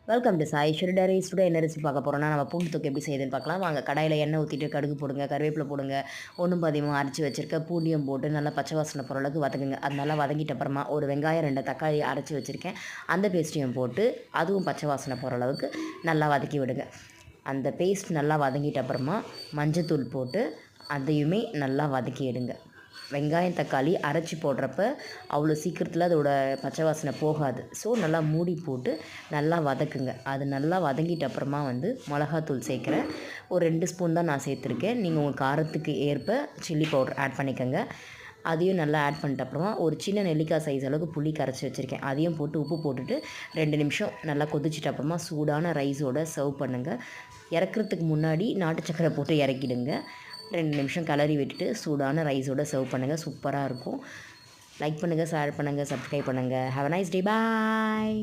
Welcome to Sai sure diaries. Today என்ன recipe பார்க்க போகிறோம்னா, நம்ம பூண்டு தொக்கு எப்படி செய்யுதுன்னு பார்க்கலாம் வாங்க. கடாயில் எண்ணெய் ஊற்றிட்டு கடுகு போடுங்க, கருவேப்பிலை போடுங்க, ஒன்றும் பாதியமாக அரைச்சி வச்சுருக்க பூண்டியும் போட்டு நல்லா பச்சை வாசனை போகிற அளவுக்கு வதக்குங்க. அது நல்லா வதங்கிட்ட அப்புறமா ஒரு வெங்காயம் 2 தக்காளி அரைச்சி வச்சுருக்கேன், அந்த பேஸ்ட்டையும் போட்டு அதுவும் பச்சை வாசனை போகிற அளவுக்கு நல்லா வதக்கி விடுங்க. அந்த பேஸ்ட் நல்லா வதங்கிட்ட அப்புறமா மஞ்சத்தூள் போட்டு அதையுமே நல்லா வதக்கி எடுங்க. வெங்காயம் தக்காளி அரைச்சி போடுறப்ப அவ்வளோ சீக்கிரத்தில் அதோட பச்சை வாசனை போகாது. ஸோ நல்லா மூடி போட்டு நல்லா வதக்குங்க. அது நல்லா வதங்கிட்ட அப்புறமா மிளகாத்தூள் சேர்க்குறேன். ஒரு 2 ஸ்பூன் தான் நான் சேர்த்துருக்கேன். நீங்கள் உங்கள் காரத்துக்கு ஏற்ப சில்லி பவுடர் ஆட் பண்ணிக்கோங்க. அதையும் நல்லா ஆட் பண்ணிட்ட அப்புறமா ஒரு சின்ன நெல்லிக்காய் சைஸ் அளவுக்கு புளி கரைச்சி வச்சுருக்கேன், அதையும் போட்டு உப்பு போட்டுட்டு 2 நிமிஷம் நல்லா கொதிச்சிட்ட அப்புறமா சூடான ரைஸோடு சர்வ் பண்ணுங்கள். இறக்குறதுக்கு முன்னாடி நாட்டு சக்கரை போட்டு இறக்கிடுங்க. 2 நிமிஷம் கிளறி விட்டுட்டு சூடான ரைஸோடு சர்வ் பண்ணுங்கள். சூப்பராக இருக்கும். லைக் பண்ணுங்கள், ஷேர் பண்ணுங்கள், சப்ஸ்கிரைப் பண்ணுங்கள். Have a nice day. Bye.